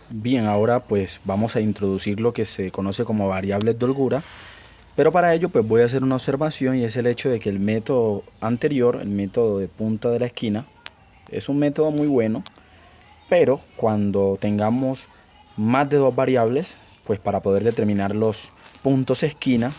Bien, ahora pues vamos a introducir lo que se conoce como variables de holgura, pero para ello pues voy a hacer una observación y es el hecho de que el método anterior, el método de punta de la esquina, es un método muy bueno, pero cuando tengamos más de dos variables, pues para poder determinar los puntos esquina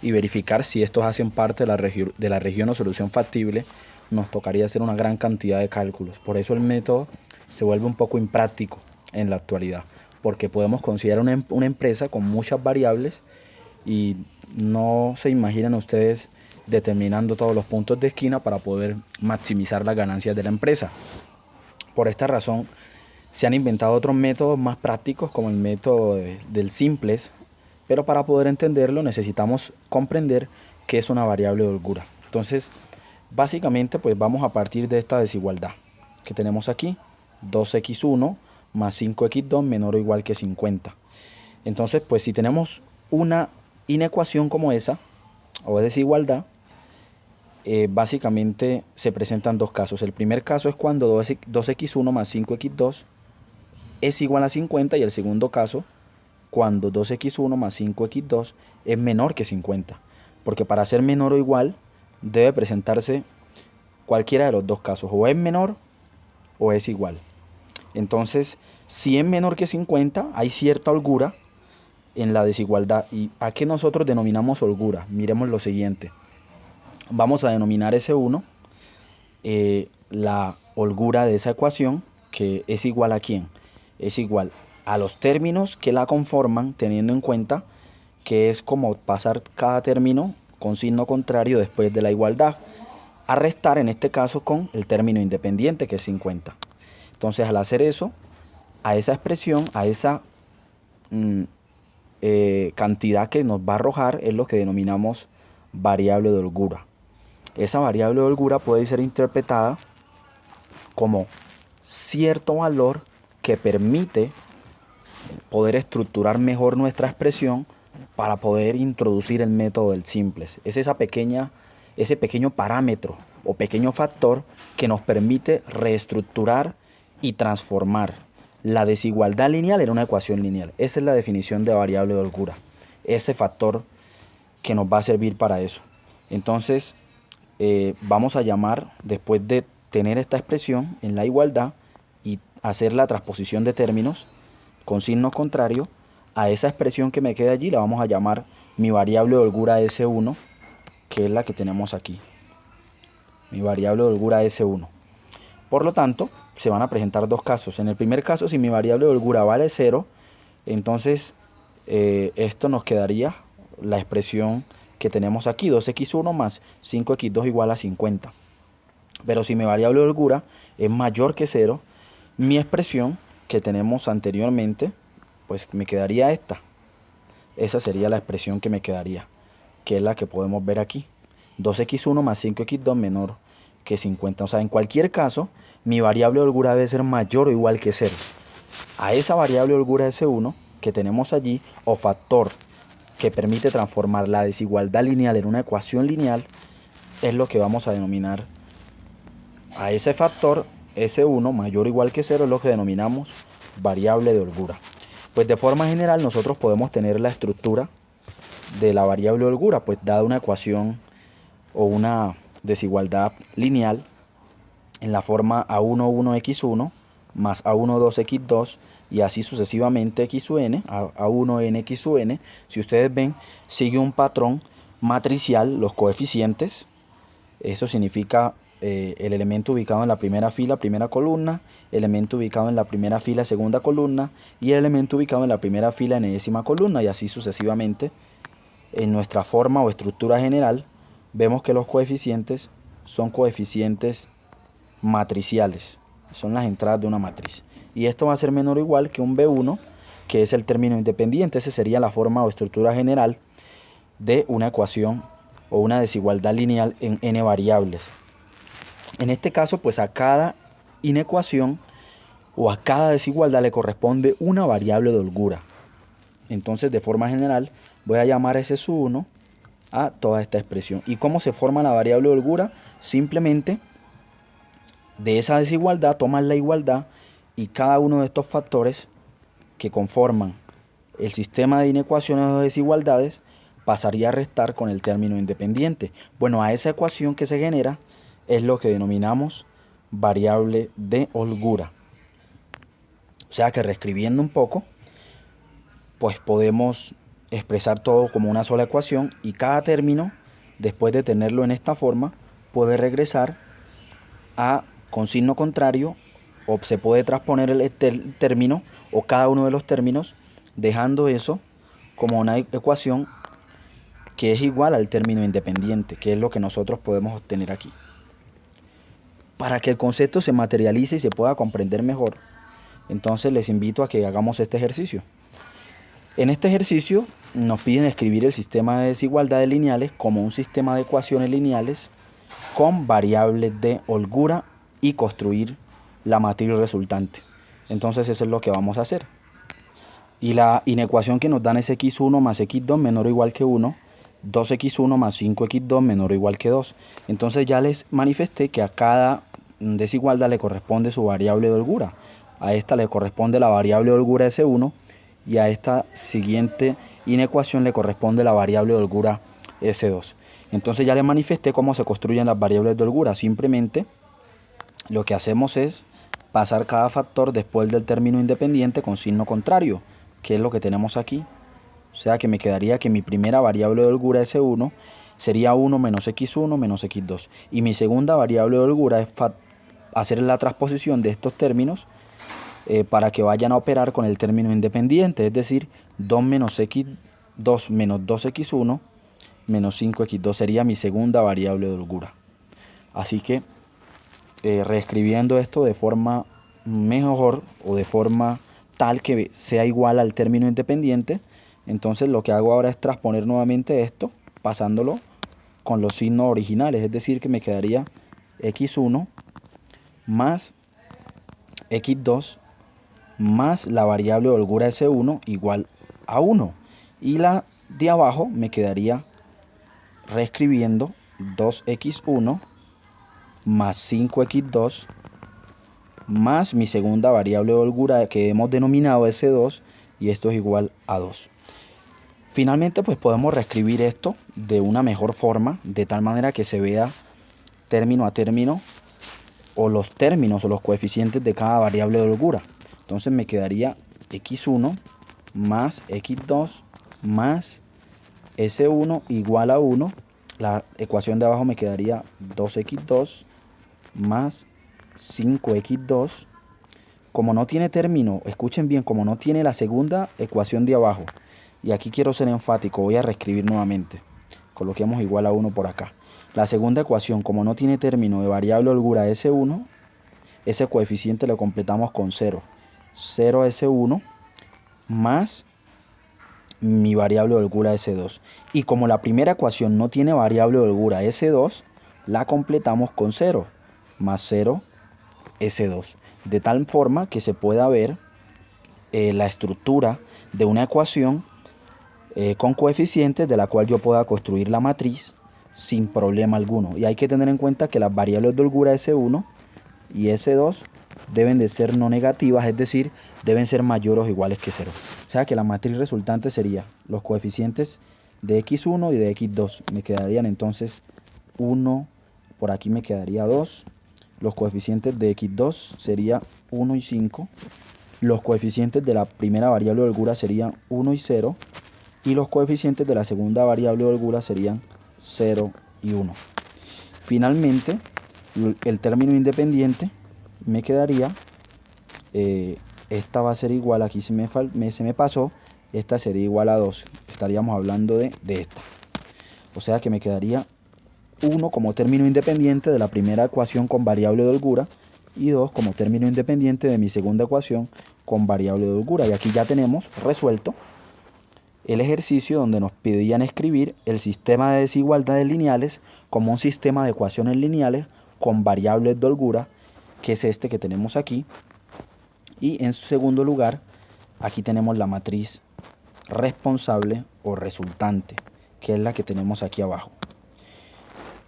y verificar si estos hacen parte de la región o solución factible, nos tocaría hacer una gran cantidad de cálculos. Por eso el método se vuelve un poco impráctico en la actualidad, porque podemos considerar una empresa con muchas variables y no se imaginan ustedes determinando todos los puntos de esquina para poder maximizar las ganancias de la empresa. Por esta razón se han inventado otros métodos más prácticos como el método del simples, pero para poder entenderlo necesitamos comprender qué es una variable de holgura. Entonces, básicamente pues vamos a partir de esta desigualdad que tenemos aquí, 2x1 más 5x2 menor o igual que 50. Entonces, pues si tenemos una inecuación como esa, o desigualdad, básicamente se presentan dos casos. El primer caso es cuando 2x1 más 5x2 es igual a 50 y el segundo caso cuando 2x1 más 5x2 es menor que 50. Porque para ser menor o igual debe presentarse cualquiera de los dos casos, o es menor o es igual. Entonces, si es menor que 50, hay cierta holgura en la desigualdad. ¿Y a qué nosotros denominamos holgura? Miremos lo siguiente. Vamos a denominar S1 la holgura de esa ecuación, que es igual a ¿quién? Es igual a los términos que la conforman, teniendo en cuenta que es como pasar cada término con signo contrario después de la igualdad, a restar en este caso con el término independiente, que es 50. Entonces, al hacer eso, a esa expresión, a esa cantidad que nos va a arrojar, es lo que denominamos variable de holgura. Esa variable de holgura puede ser interpretada como cierto valor que permite poder estructurar mejor nuestra expresión para poder introducir el método del simples. Es ese pequeño parámetro o pequeño factor que nos permite reestructurar y transformar la desigualdad lineal en una ecuación lineal. Esa es la definición de variable de holgura. Ese factor que nos va a servir para eso. Entonces, vamos a llamar, después de tener esta expresión en la igualdad y hacer la transposición de términos con signo contrario, a esa expresión que me queda allí la vamos a llamar mi variable de holgura S1, que es la que tenemos aquí. Mi variable de holgura S1. Por lo tanto, se van a presentar dos casos. En el primer caso, si mi variable de holgura vale 0, entonces esto nos quedaría la expresión que tenemos aquí, 2x1 más 5x2 igual a 50. Pero si mi variable de holgura es mayor que 0, mi expresión que tenemos anteriormente, pues me quedaría esta. Esa sería la expresión que me quedaría, que es la que podemos ver aquí. 2x1 más 5x2 menor que 50. O sea, en cualquier caso, mi variable de holgura debe ser mayor o igual que 0. A esa variable de holgura S1 que tenemos allí, o factor que permite transformar la desigualdad lineal en una ecuación lineal, es lo que vamos a denominar. A ese factor S1 mayor o igual que 0 es lo que denominamos variable de holgura. Pues de forma general nosotros podemos tener la estructura de la variable de holgura, pues dada una ecuación o una desigualdad lineal en la forma A1,1x1 más A1,2x2 y así sucesivamente x u n, A1n x u n. Si ustedes ven, sigue un patrón matricial, los coeficientes. Eso significa el elemento ubicado en la primera fila, primera columna, elemento ubicado en la primera fila, segunda columna, y el elemento ubicado en la primera fila, enésima columna, y así sucesivamente. En nuestra forma o estructura general, vemos que los coeficientes son coeficientes matriciales, son las entradas de una matriz. Y esto va a ser menor o igual que un B1, que es el término independiente. Esa sería la forma o estructura general de una ecuación o una desigualdad lineal en n variables. En este caso, pues a cada inecuación o a cada desigualdad le corresponde una variable de holgura. Entonces, de forma general, voy a llamar ese S1 a toda esta expresión. ¿Y cómo se forma la variable de holgura? Simplemente de esa desigualdad tomas la igualdad y cada uno de estos factores que conforman el sistema de inecuaciones o desigualdades pasaría a restar con el término independiente. Bueno, a esa ecuación que se genera es lo que denominamos variable de holgura. O sea que reescribiendo un poco, pues podemos expresar todo como una sola ecuación y cada término, después de tenerlo en esta forma, puede regresar con signo contrario, o se puede transponer el término o cada uno de los términos, dejando eso como una ecuación que es igual al término independiente, que es lo que nosotros podemos obtener aquí. Para que el concepto se materialice y se pueda comprender mejor, entonces les invito a que hagamos este ejercicio. En este ejercicio nos piden escribir el sistema de desigualdades lineales como un sistema de ecuaciones lineales con variables de holgura y construir la matriz resultante. Entonces eso es lo que vamos a hacer. Y la inecuación que nos dan es x1 más x2 menor o igual que 1, 2x1 más 5x2 menor o igual que 2. Entonces ya les manifesté que a cada desigualdad le corresponde su variable de holgura. A esta le corresponde la variable de holgura S1 y a esta siguiente inecuación le corresponde la variable de holgura S2. Entonces ya les manifesté cómo se construyen las variables de holgura. Simplemente lo que hacemos es pasar cada factor después del término independiente con signo contrario, que es lo que tenemos aquí. O sea que me quedaría que mi primera variable de holgura S1 sería 1 menos x1 menos x2. Y mi segunda variable de holgura es hacer la transposición de estos términos para que vayan a operar con el término independiente, es decir, 2 menos x2 menos 2x1 menos 5x2 sería mi segunda variable de holgura. Así que reescribiendo esto de forma mejor o de forma tal que sea igual al término independiente, entonces lo que hago ahora es transponer nuevamente esto pasándolo con los signos originales, es decir que me quedaría x1 más x2 más la variable de holgura S1 igual a 1, y la de abajo me quedaría reescribiendo 2x1 más 5x2 más mi segunda variable de holgura que hemos denominado S2, y esto es igual a 2. Finalmente pues podemos reescribir esto de una mejor forma, de tal manera que se vea término a término o los términos o los coeficientes de cada variable de holgura. Entonces me quedaría x1 más x2 más S1 igual a 1. La ecuación de abajo me quedaría 2x2 más 5x2. Como no tiene término, escuchen bien, como no tiene la segunda ecuación de abajo, y aquí quiero ser enfático, voy a reescribir nuevamente. Coloquemos igual a 1 por acá. La segunda ecuación, como no tiene término de variable holgura S1, ese coeficiente lo completamos con 0. 0S1 más mi variable de holgura S2. Y como la primera ecuación no tiene variable de holgura S2, la completamos con 0 más 0 S2. De tal forma que se pueda ver la estructura de una ecuación con coeficientes de la cual yo pueda construir la matriz sin problema alguno. Y hay que tener en cuenta que las variables de holgura S1 y S2 deben de ser no negativas, es decir, deben ser mayores o iguales que 0. O sea que la matriz resultante sería los coeficientes de x1 y de x2. Me quedarían entonces 1, por aquí me quedaría 2. Los coeficientes de x2 sería 1 y 5. Los coeficientes de la primera variable de holgura serían 1 y 0. Y los coeficientes de la segunda variable de holgura serían 0 y 1. Finalmente, el término independiente me quedaría, esta va a ser igual, aquí se me pasó, esta sería igual a 2. Estaríamos hablando de esta. O sea que me quedaría 1 como término independiente de la primera ecuación con variable de holgura y 2 como término independiente de mi segunda ecuación con variable de holgura. Y aquí ya tenemos resuelto el ejercicio donde nos pedían escribir el sistema de desigualdades lineales como un sistema de ecuaciones lineales con variables de holgura, que es este que tenemos aquí. Y en segundo lugar, aquí tenemos la matriz responsable o resultante, que es la que tenemos aquí abajo.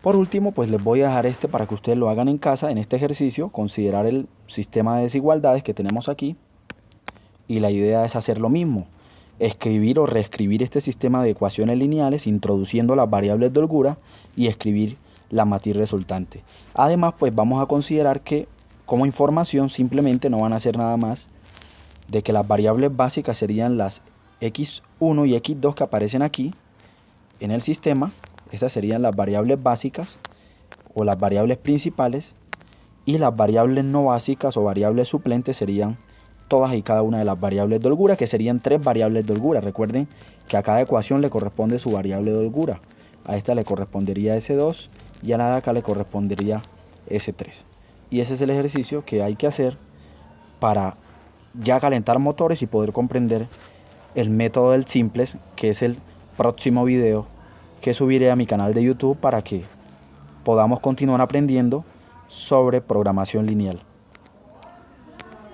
Por último, pues les voy a dejar este para que ustedes lo hagan en casa en este ejercicio, considerar el sistema de desigualdades que tenemos aquí y la idea es hacer lo mismo, escribir o reescribir este sistema de ecuaciones lineales introduciendo las variables de holgura y escribir la matriz resultante. Además, pues vamos a considerar que como información simplemente no van a ser nada más de que las variables básicas serían las x1 y x2 que aparecen aquí en el sistema. Estas serían las variables básicas o las variables principales, y las variables no básicas o variables suplentes serían todas y cada una de las variables de holgura, que serían 3 variables de holgura. Recuerden que a cada ecuación le corresponde su variable de holgura. A esta le correspondería S2 y a la de acá le correspondería S3. Y ese es el ejercicio que hay que hacer para ya calentar motores y poder comprender el método del simplex, que es el próximo video que subiré a mi canal de YouTube para que podamos continuar aprendiendo sobre programación lineal.